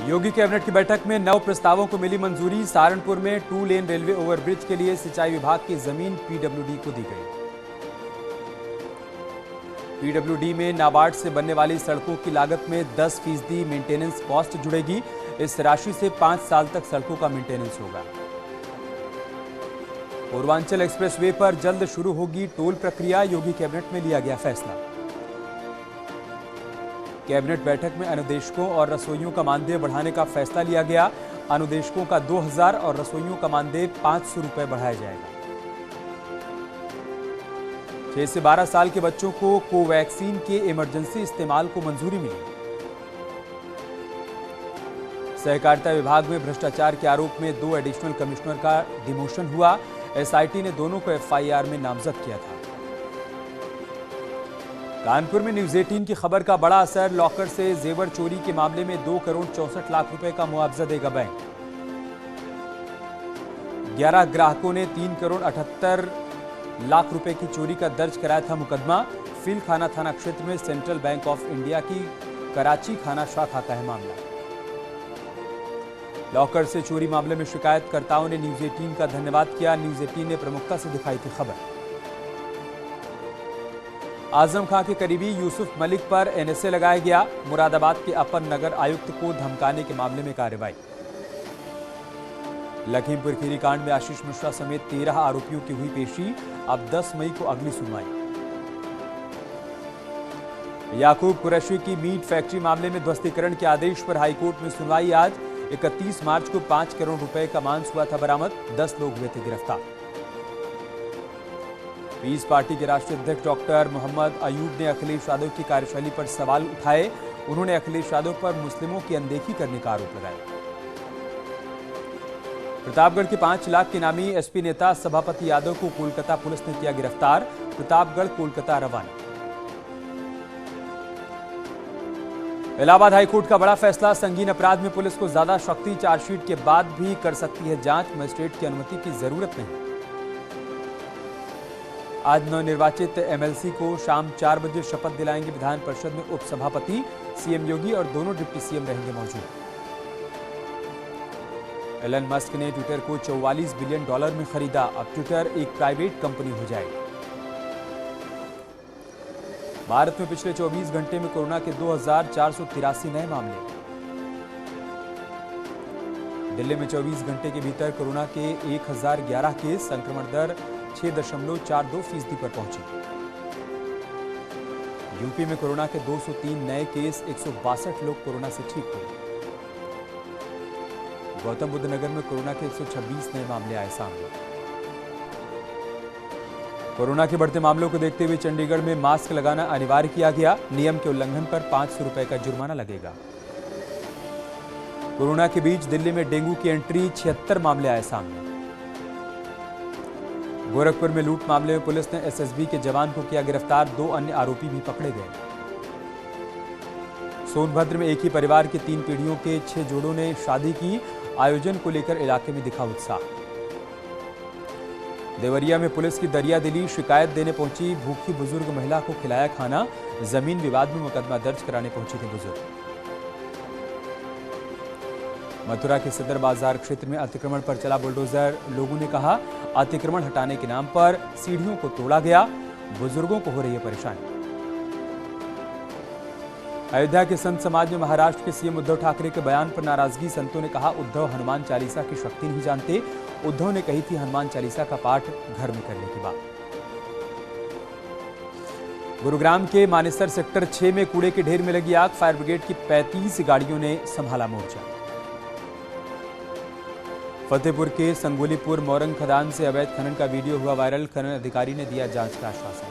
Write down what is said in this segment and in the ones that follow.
योगी cabinet की बैठक में 9 प्रस्तावों को मिली मंजूरी। सहारनपुर में 2 लेन रेलवे ओवरब्रिज के लिए सिंचाई विभाग की जमीन पीडब्ल्यूडी को दी गई। पीडब्ल्यूडी में नाबार्ड से बनने वाली सड़कों की लागत में 10% मेंटेनेंस कॉस्ट जुड़ेगी। इस राशि से 5 साल तक सड़कों का मेंटेनेंस होगा। पूर्वांचल एक्सप्रेसवे पर जल्द शुरू होगी टोल प्रक्रिया। योगी कैबिनेट में लिया गया फैसला। कैबिनेट बैठक में अनुदेशकों और रसोइयों का मानदेय बढ़ाने का फैसला लिया गया। अनुदेशकों का 2000 और रसोइयों का मानदेय 500 रुपए बढ़ाया जाएगा। 6 से 12 साल के बच्चों को कोवैक्सीन के इमरजेंसी इस्तेमाल को मंजूरी मिली। सहकारिता विभाग में भ्रष्टाचार के आरोप में 2 एडिशनल कमिश्नर का डिमोशन हुआ। एसआईटी ने दोनों को एफआईआर में नामजद किया था। कानपुर में न्यूज 18 की खबर का बड़ा असर। लॉकर से जेवर चोरी के मामले में 2 करोड़ 64 लाख रुपए का मुआवजा देगा बैंक। 11 ग्राहकों ने 3 करोड़ 78 लाख रुपए की चोरी का दर्ज कराया था मुकदमा। फील खाना थाना क्षेत्र में सेंट्रल बैंक ऑफ इंडिया की कराची खाना शाखा का है मामला। लॉकर से चोरी मामले में शिकायतकर्ताओं ने न्यूज 18 का धन्यवाद किया। न्यूज 18 ने प्रमुखता से दिखाई थी खबर। आजम खां के करीबी यूसुफ मलिक पर एनएसए लगाया गया। मुरादाबाद के अपर नगर आयुक्त को धमकाने के मामले में कार्रवाई। लखीमपुर खीरी कांड में आशीष मिश्रा समेत 13 आरोपियों की हुई पेशी। अब 10 मई को अगली सुनवाई। याकूब कुरैशी की मीट फैक्ट्री मामले में ध्वस्तीकरण के आदेश पर हाईकोर्ट में सुनवाई आज। 31 मार्च को 5 करोड़ रुपए का मांस हुआ था बरामद। 10 लोग हुए थे गिरफ्तार। पीस पार्टी के राष्ट्रीय अध्यक्ष डॉक्टर मोहम्मद अयूब ने अखिलेश यादव की कार्यशैली पर सवाल उठाए। उन्होंने अखिलेश यादव पर मुस्लिमों की अनदेखी करने का आरोप लगाया। प्रतापगढ़ के 5 लाख के नामी एसपी नेता सभापति यादव को कोलकाता पुलिस ने किया गिरफ्तार। प्रतापगढ़ कोलकाता रवाना। इलाहाबाद हाईकोर्ट का बड़ा फैसला। संगीन अपराध में पुलिस को ज्यादा शक्ति। चार्जशीट के बाद भी कर सकती है जांच। मजिस्ट्रेट की अनुमति की जरूरत नहीं। आज नवनिर्वाचित एमएलसी को शाम 4 बजे शपथ दिलाएंगे विधान परिषद में उपसभापति। सीएम योगी और दोनों डिप्टी सीएम रहेंगे मौजूद। एलन मस्क ने ट्विटर को $44 बिलियन में खरीदा। अब ट्विटर एक प्राइवेट कंपनी हो जाएगी। भारत में पिछले 24 घंटे में कोरोना के 2483 नए मामले। दिल्ली में 24 घंटे के भीतर कोरोना के 1011 केस। संक्रमण दर 6.42% पर पहुंची। यूपी में कोरोना के 203 नए केस। 162 लोग कोरोना से ठीक हुए। गौतम बुद्ध नगर में कोरोना के 126 नए मामले आए सामने। कोरोना के बढ़ते मामलों को देखते हुए चंडीगढ़ में मास्क लगाना अनिवार्य किया गया। नियम के उल्लंघन पर 500 रुपए का जुर्माना लगेगा। कोरोना के बीच दिल्ली में डेंगू की एंट्री। 76 मामले आए सामने। गोरखपुर में लूट मामले में पुलिस ने एसएसबी के जवान को किया गिरफ्तार। 2 अन्य आरोपी भी पकड़े गए। सोनभद्र में एक ही परिवार के 3 पीढ़ियों के 6 जोड़ों ने शादी की। आयोजन को लेकर इलाके में दिखा उत्साह। देवरिया में पुलिस की दरियादिली। शिकायत देने पहुंची भूखी बुजुर्ग महिला को खिलाया खाना। जमीन विवाद में मुकदमा दर्ज कराने पहुंचे थे बुजुर्ग। मथुरा के सदर बाजार क्षेत्र में अतिक्रमण पर चला बुलडोजर। लोगों ने कहा अतिक्रमण हटाने के नाम पर सीढ़ियों को तोड़ा गया। बुजुर्गों को हो रही है परेशानी। अयोध्या के संत समाज में महाराष्ट्र के सीएम उद्धव ठाकरे के बयान पर नाराजगी। संतों ने कहा उद्धव हनुमान चालीसा की शक्ति नहीं जानते। उद्धव ने कही थी हनुमान चालीसा का पाठ घर में करने की बात। गुरुग्राम के मानेसर सेक्टर 6 में कूड़े के ढेर में लगी आग। फायर ब्रिगेड की 35 गाड़ियों ने संभाला मोर्चा। फतेहपुर के संगोलीपुर मोरंग खदान से अवैध खनन का वीडियो हुआ वायरल। खनन अधिकारी ने दिया जांच का आश्वासन।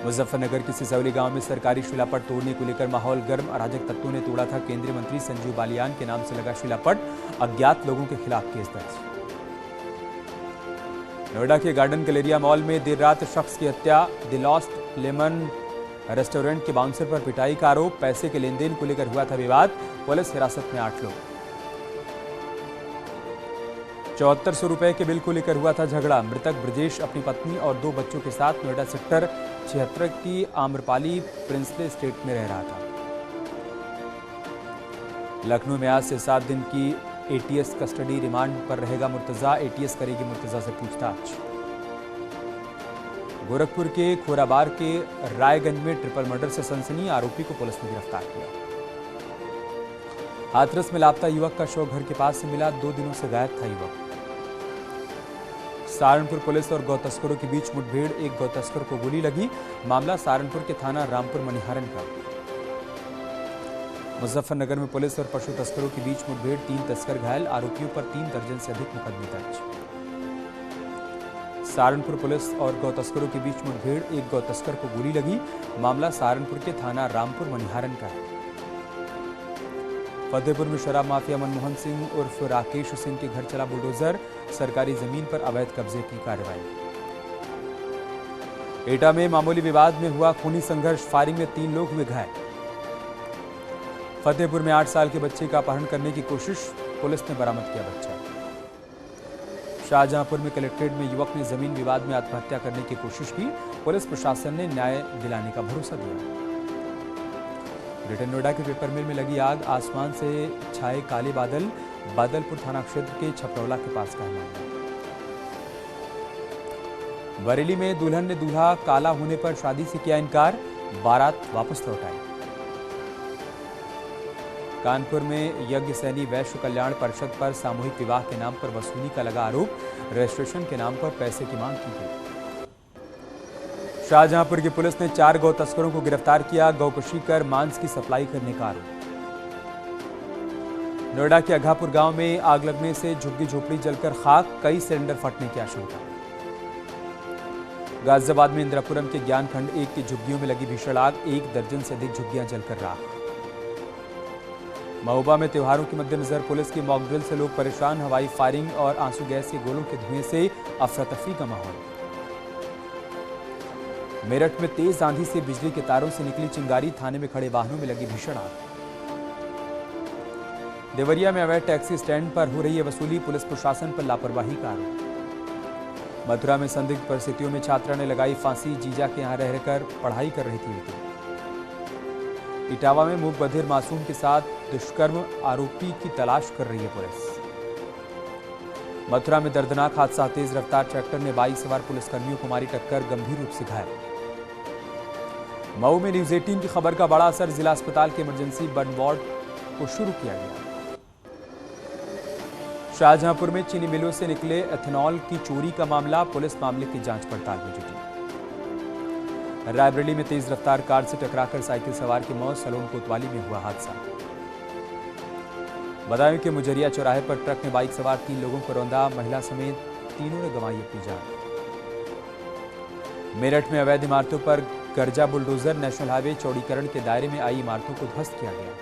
मुजफ्फरनगर के सिसौली गांव में सरकारी शिलापट तोड़ने को लेकर माहौल गर्म। अराजक तत्वों ने तोड़ा था केंद्रीय मंत्री संजीव बालियान के नाम से लगा शिलापट। अज्ञात लोगों के खिलाफ केस दर्ज। नोएडा के गार्डन गैलेरिया मॉल में देर रात शख्स की हत्या। द लॉस्ट लेमन रेस्टोरेंट के बाउंसर पर पिटाई का आरोप। पैसे के लेन देन को लेकर हुआ था विवाद। पुलिस हिरासत में 8 लोग। 7400 रुपए के बिल को लेकर हुआ था झगड़ा। मृतक ब्रजेश अपनी पत्नी और 2 बच्चों के साथ नोएडा सेक्टर 76 की आम्रपाली प्रिंसले स्टेट में रह रहा था। लखनऊ में आज से 7 दिन की एटीएस कस्टडी रिमांड पर रहेगा मुर्तजा। एटीएस करेगी मुर्तजा से पूछताछ। गोरखपुर के खोराबार के रायगंज में ट्रिपल मर्डर से सनसनी, आरोपी को पुलिस ने गिरफ्तार किया। हाथरस में लापता युवक का शव घर के पास से मिला, 2 दिनों से गायब था युवक। सहारनपुर पुलिस और गौ तस्करों के बीच मुठभेड़, एक गौ तस्कर को गोली लगी। मामला सहारनपुर के थाना रामपुर मनिहारन का। मुजफ्फरनगर में पुलिस और पशु तस्करों के बीच मुठभेड़, 3 तस्कर घायल, आरोपियों पर 3 दर्जन से अधिक मुकदमे दर्ज। सहारनपुर पुलिस और गौ तस्करों के बीच मुठभेड़, एक गौ तस्कर को गोली लगी। मामला सहारनपुर के थाना रामपुर मनिहारन का है। फतेहपुर में शराब माफिया मनमोहन सिंह उर्फ राकेश सिंह के घर चला बुलडोजर, सरकारी जमीन पर अवैध कब्जे की कार्रवाई। एटा में मामूली विवाद में हुआ खूनी संघर्ष, फायरिंग में 3 लोग हुए घायल। फतेहपुर में 8 साल के बच्चे का अपहरण करने की कोशिश, पुलिस ने बरामद किया बच्चा। शाहजहांपुर में कलेक्ट्रेट में युवक ने जमीन विवाद में आत्महत्या करने की कोशिश की, पुलिस प्रशासन ने न्याय दिलाने का भरोसा दिया। ग्रेटर नोएडा के पेपर मिल में लगी आग, आसमान से छाए काले बादल, बादलपुर थाना क्षेत्र के छपरौला के पास का मामला। बरेली में दुल्हन ने दूल्हा काला होने पर शादी से किया इनकार, बारात वापस लौटाई। कानपुर में यज्ञ सैनी वैश्य कल्याण परिषद पर सामूहिक विवाह के नाम पर वसूली का लगा आरोप, रजिस्ट्रेशन के नाम पर पैसे की मांग की गई। शाहजहांपुर की पुलिस ने 4 गौ तस्करों को गिरफ्तार किया, गौकशी कर मांस की सप्लाई करने का आरोप। नोएडा के अघापुर गांव में आग लगने से झुग्गी झोपड़ी जलकर खाक, कई सिलेंडर फटने की आशंका। गाजियाबाद में इंदिरापुरम के ज्ञान खंड 1 की झुग्गियों में लगी भीषण आग, 1 दर्जन से अधिक झुग्गियां जलकर राख। महोबा में त्योहारों के मद्देनजर पुलिस की मॉकड्रिल से लोग परेशान, हवाई फायरिंग और आंसू गैस के गोलों के धुएं से अफरा तफरी का माहौल। मेरठ में तेज आंधी से बिजली के तारों से निकली चिंगारी, थाने में खड़े वाहनों में लगी भीषण आग। देवरिया में अवैध टैक्सी स्टैंड पर हो रही है वसूली, पुलिस प्रशासन पर लापरवाही का आरोप। मथुरा में संदिग्ध परिस्थितियों में छात्रा ने लगाई फांसी, जीजा के यहां रहकर पढ़ाई कर रही थी युवती। इटावा में मूक बधिर मासूम के साथ दुष्कर्म, आरोपी की तलाश कर रही है पुलिस। मथुरा में दर्दनाक हादसा, तेज रफ्तार ट्रैक्टर ने 22 सवार पुलिसकर्मियों को मारी टक्कर, गंभीर रूप से घायल। मऊ में न्यूज 18 की खबर का बड़ा असर, जिला अस्पताल के इमरजेंसी बर्न वार्ड को शुरू किया गया। शाहजहांपुर में चीनी मिलों से निकले एथेनॉल की चोरी का मामला, पुलिस मामले की जांच पड़ताल में जुटी। रायबरेली में तेज रफ्तार कार से टकराकर साइकिल सवार की मौत, सलोन कोतवाली में हुआ हादसा। बदायूं के मुजरिया चौराहे पर ट्रक ने बाइक सवार 3 लोगों को रौंदा, महिला समेत तीनों ने गंवाई अपनी जान। मेरठ में अवैध इमारतों पर गर्जा बुलडोजर, नेशनल हाईवे चौड़ीकरण के दायरे में आई इमारतों को ध्वस्त किया गया।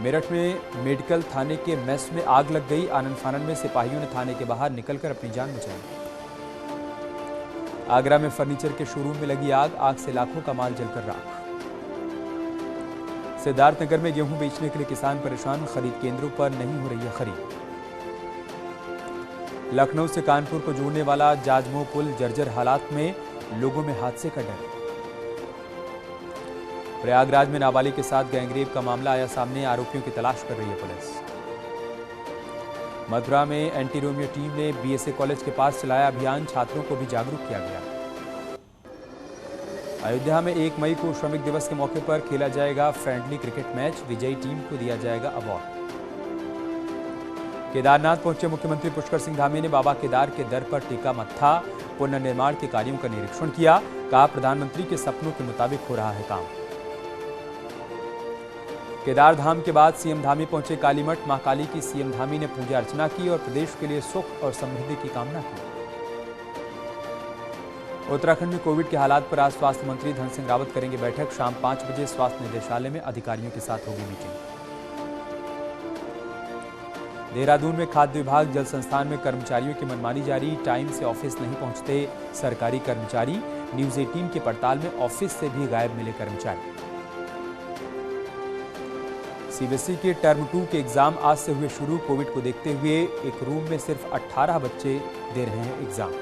मेरठ में मेडिकल थाने के मेस में आग लग गई, आनन फानन में सिपाहियों ने थाने के बाहर निकलकर अपनी जान बचाई। आगरा में फर्नीचर के शोरूम में लगी आग, आग से लाखों का माल जलकर राख। सिद्धार्थनगर में गेहूं बेचने के लिए किसान परेशान, खरीद केंद्रों पर नहीं हो रही है खरीद। लखनऊ से कानपुर को जोड़ने वाला जाजमऊ पुल जर्जर हालात में, लोगों में हादसे का डर। प्रयागराज में नाबालिग के साथ गैंगरेप का मामला आया सामने, आरोपियों की तलाश कर रही है पुलिस। मथुरा में एंटी रोमियो टीम ने बीएसए कॉलेज के पास चलाया अभियान, छात्रों को भी जागरूक किया गया। अयोध्या में 1 मई को श्रमिक दिवस के मौके पर खेला जाएगा फ्रेंडली क्रिकेट मैच, विजयी टीम को दिया जाएगा अवार्ड। केदारनाथ पहुंचे मुख्यमंत्री पुष्कर सिंह धामी ने बाबा केदार के दर पर टेका मत्था, पुनर्निर्माण के कार्यों का निरीक्षण किया, कहा प्रधानमंत्री के सपनों के मुताबिक हो रहा है काम। केदार धाम के बाद सीएम धामी पहुंचे कालीमठ, मां काली की सीएम धामी ने पूजा अर्चना की और प्रदेश के लिए सुख और समृद्धि की कामना की। उत्तराखंड में कोविड के हालात पर आज स्वास्थ्य मंत्री धन सिंह रावत करेंगे बैठक, शाम 5 बजे स्वास्थ्य निदेशालय में अधिकारियों के साथ होगी मीटिंग। देहरादून में खाद्य विभाग जल संस्थान में कर्मचारियों की मनमानी जारी, टाइम से ऑफिस नहीं पहुंचते सरकारी कर्मचारी, न्यूज 18 की पड़ताल में ऑफिस से भी गायब मिले कर्मचारी। सीबीएसई के टर्म 2 के एग्जाम आज से हुए शुरू, कोविड को देखते हुए एक रूम में सिर्फ 18 बच्चे दे रहे हैं एग्जाम।